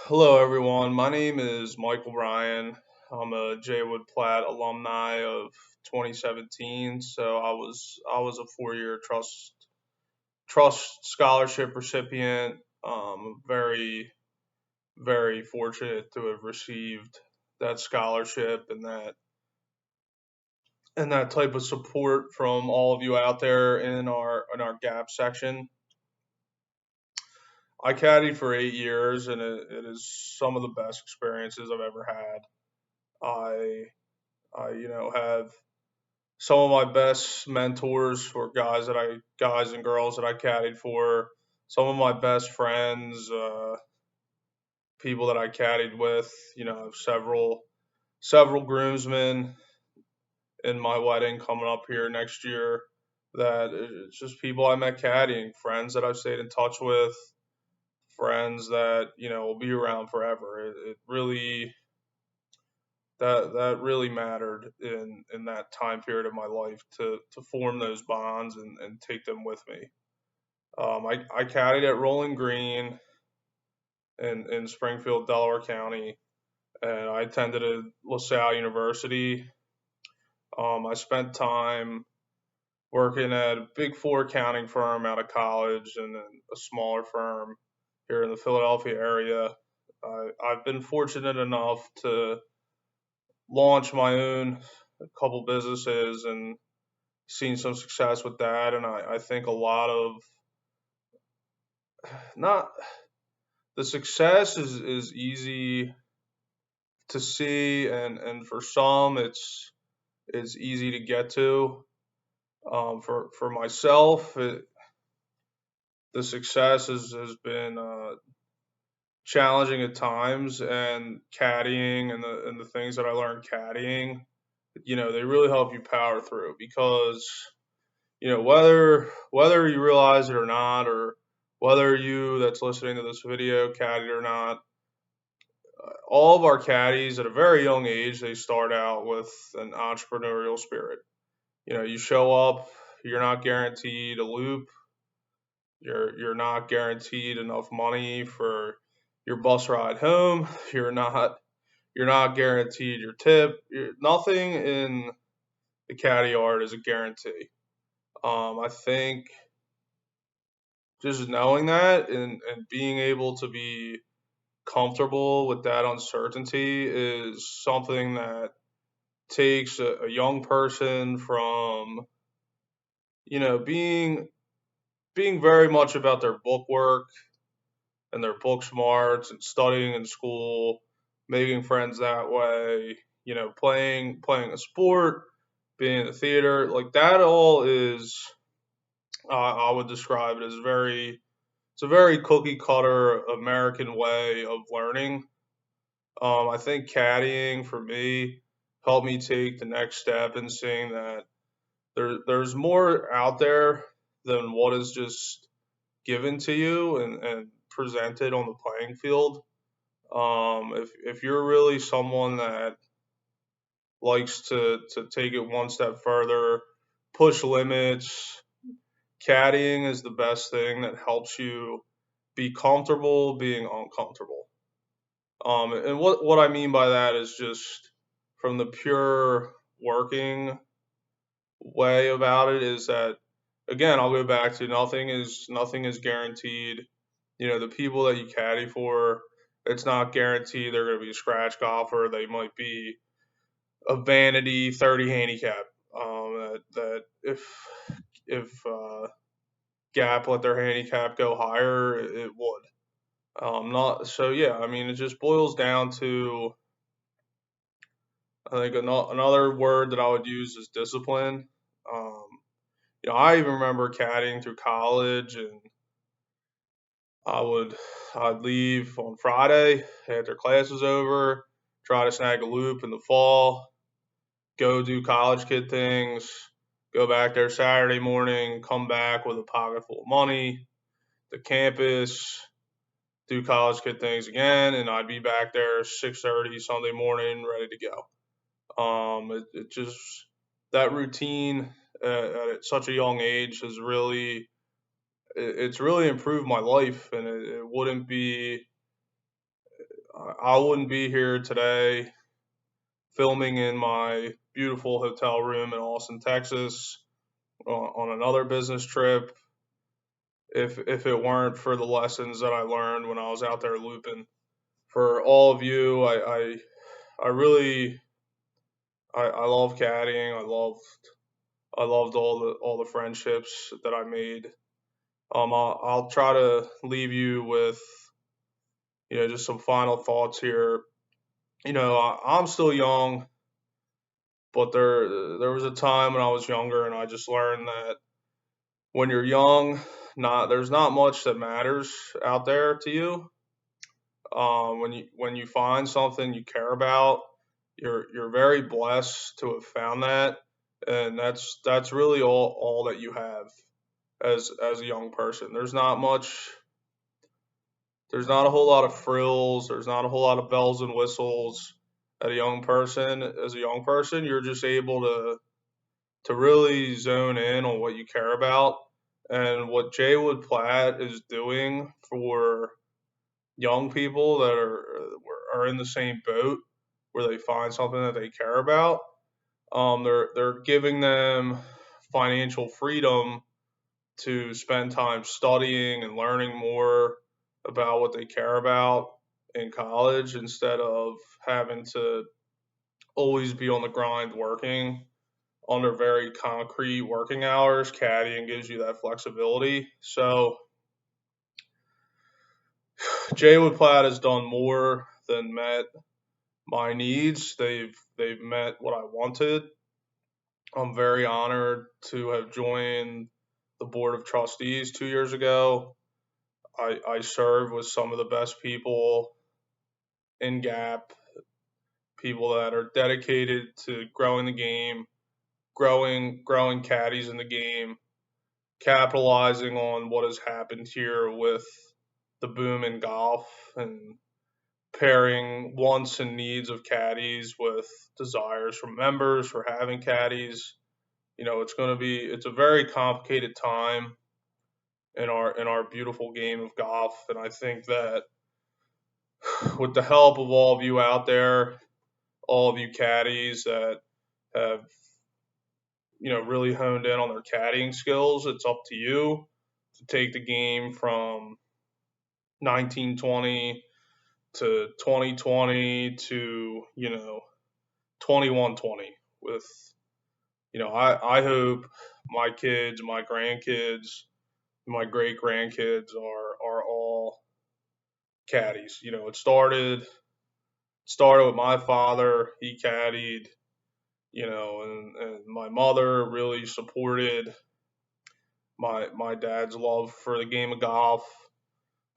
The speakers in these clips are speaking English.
Hello, everyone. My name is Michael Ryan. I'm a Jaywood Platt alumni of 2017. So I was a 4-year trust scholarship recipient. Very fortunate to have received that scholarship and that type of support from all of you out there in our gap section. I caddied for 8 years, and it is some of the best experiences I've ever had. I I have some of my best mentors were guys and girls that I caddied for. Some of my best friends, people that I caddied with. Several groomsmen in my wedding coming up here next year. That it's just people I met caddying, friends that I've stayed in touch with, friends that will be around forever. It really that really mattered in that time period of my life to form those bonds and take them with me. I caddied at Rolling Green in Springfield, Delaware County, and I attended a LaSalle University. I spent time working at a big four accounting firm out of college and then a smaller firm here in the Philadelphia area. I've been fortunate enough to launch my own couple businesses and seen some success with that. And I think a lot of not the success is easy to see, and for some it's easy to get to. For myself, the success has been challenging at times, and caddying and the things that I learned caddying, they really help you power through because whether you realize it or not, or whether you that's listening to this video caddied or not, all of our caddies at a very young age they start out with an entrepreneurial spirit. You show up, you're not guaranteed a loop, you're not guaranteed enough money for your bus ride home, you're not guaranteed your tip. Nothing in the caddy art is a guarantee. I think just knowing that and being able to be comfortable with that uncertainty is something that takes a young person from being very much about their book work and their book smarts and studying in school, making friends that way, playing a sport, being in the theater, like that all is I would describe it as it's a very cookie cutter American way of learning. I think caddying for me helped me take the next step in seeing that there's more out there than what is just given to you and presented on the playing field. If you're really someone that likes to take it one step further, push limits, caddying is the best thing that helps you be comfortable being uncomfortable. And what I mean by that is just from the pure working way about it is that again I'll go back to nothing is guaranteed. The people that you caddy for, it's not guaranteed they're going to be a scratch golfer. They might be a vanity 30 handicap. That if Gap let their handicap go higher, it would. Not so. Yeah, I mean, it just boils down to I think another word that I would use is discipline. Um, I even remember caddying through college, and I would I'd leave on Friday after class was over, try to snag a loop in the fall, go do college kid things, go back there Saturday morning, come back with a pocket full of money, the campus, do college kid things again, and I'd be back there 6:30 Sunday morning, ready to go. It just that routine at such a young age has it's really improved my life, and it wouldn't be I wouldn't be here today filming in my beautiful hotel room in Austin, Texas, on another business trip if it weren't for the lessons that I learned when I was out there looping. For all of you, I really I love caddying. I loved all the friendships that I made. I'll try to leave you with just some final thoughts here. I'm still young, but there was a time when I was younger, and I just learned that when you're young, not there's not much that matters out there to you. When you find something you care about, you're very blessed to have found that, and that's really all that you have as a young person. There's not a whole lot of frills. There's not a whole lot of bells and whistles at a young person. As a young person, you're just able to really zone in on what you care about. And what Jaywood Platt is doing for young people that are in the same boat where they find something that they care about, they're giving them financial freedom to spend time studying and learning more about what they care about in college instead of having to always be on the grind working under very concrete working hours. Caddying gives you that flexibility. So Jaywood Platt has done more than met my needs. They've met what I wanted. I'm very honored to have joined the board of trustees 2 years ago. I serve with some of the best people in Gap, people that are dedicated to growing the game, growing caddies in the game, capitalizing on what has happened here with the boom in golf and pairing wants and needs of caddies with desires from members for having caddies. It's a very complicated time in our beautiful game of golf, and I think that with the help of all of you out there, all of you caddies that have really honed in on their caddying skills, it's up to you to take the game from 1920 to 2020 to 2120 with I hope my kids, my grandkids, my great grandkids are all caddies. It started with my father. He caddied, and my mother really supported my dad's love for the game of golf.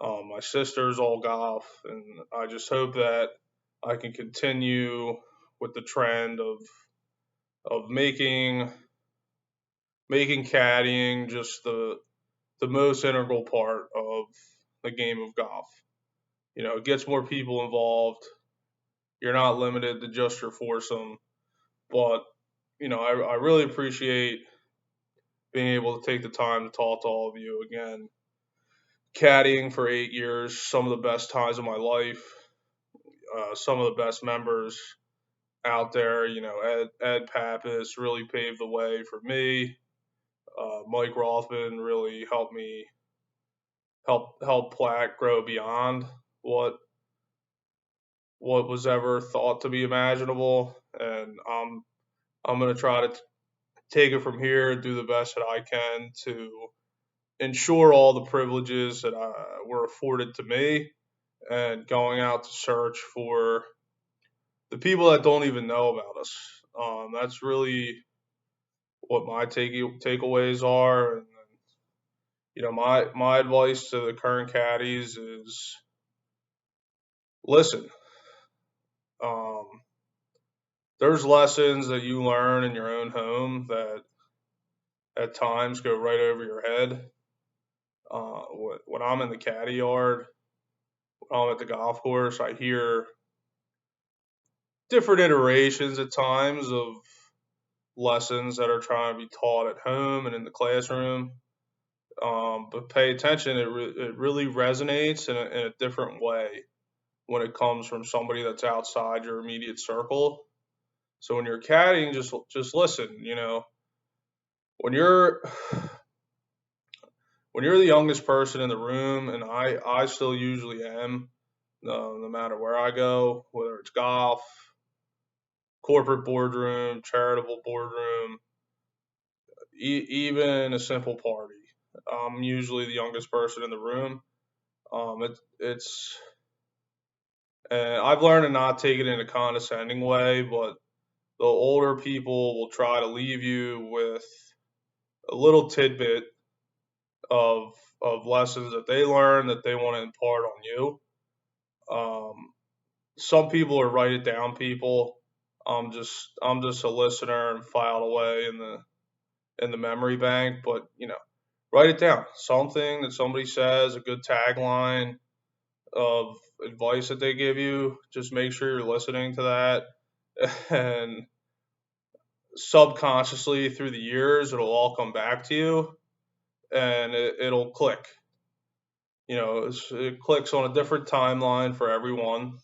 My sisters all golf, and I just hope that I can continue with the trend of making caddying just the most integral part of the game of golf. It gets more people involved. You're not limited to just your foursome, but I really appreciate being able to take the time to talk to all of you again. Caddying for 8 years, some of the best times of my life, some of the best members out there. Ed Pappas really paved the way for me. Mike Rothman really helped me help Platt grow beyond what was ever thought to be imaginable, and I'm gonna try to take it from here and do the best that I can to ensure all the privileges that were afforded to me, and going out to search for the people that don't even know about us. That's really what my takeaways are. And my advice to the current caddies is listen. Um, there's lessons that you learn in your own home that at times go right over your head. When I'm in the caddy yard, when I'm at the golf course, I hear different iterations at times of lessons that are trying to be taught at home and in the classroom. But pay attention; it really resonates in a different way when it comes from somebody that's outside your immediate circle. So when you're caddying, just listen. When you're when you're the youngest person in the room, and I still usually am, no matter where I go, whether it's golf, corporate boardroom, charitable boardroom, even a simple party. I'm usually the youngest person in the room. It's and I've learned to not take it in a condescending way, but the older people will try to leave you with a little tidbit of lessons that they learn that they want to impart on you. Um, some people are write it down people. I'm just a listener and file away in the memory bank. But write it down. Something that somebody says, a good tagline of advice that they give you. Just make sure you're listening to that, and subconsciously through the years, it'll all come back to you, and it'll click. It clicks on a different timeline for everyone.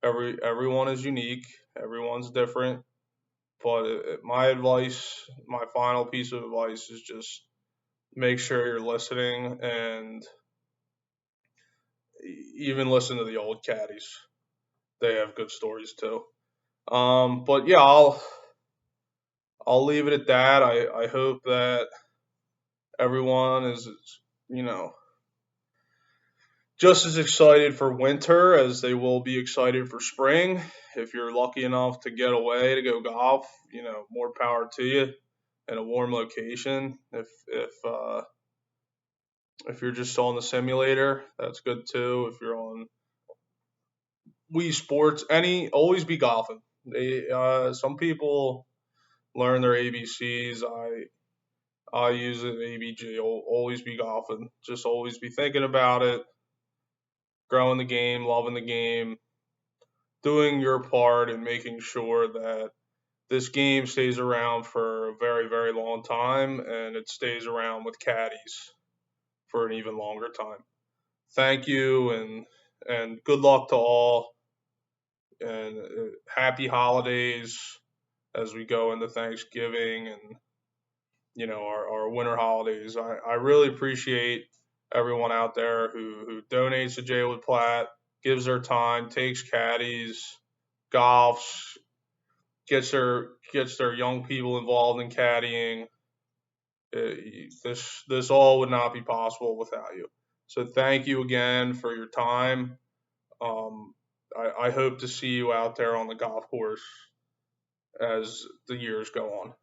Everyone is unique. Everyone's different. But my advice, my final piece of advice, is just make sure you're listening, and even listen to the old caddies. They have good stories too. But yeah, I'll leave it at that. I hope that everyone is, you know, just as excited for winter as they will be excited for spring. If you're lucky enough to get away to go golf, more power to you in a warm location. If you're just on the simulator, that's good too. If you're on Wii Sports, always be golfing. Some people learn their ABCs. I use it ABG. Always be golfing. Just always be thinking about it, growing the game, loving the game, doing your part, and making sure that this game stays around for a very, very long time, and it stays around with caddies for an even longer time. Thank you, and good luck to all, and happy holidays as we go into Thanksgiving and our winter holidays. I really appreciate everyone out there who donates to Jay with Platt, gives their time, takes caddies, golfs, gets their young people involved in caddying. This all would not be possible without you. So thank you again for your time. Um, I hope to see you out there on the golf course as the years go on.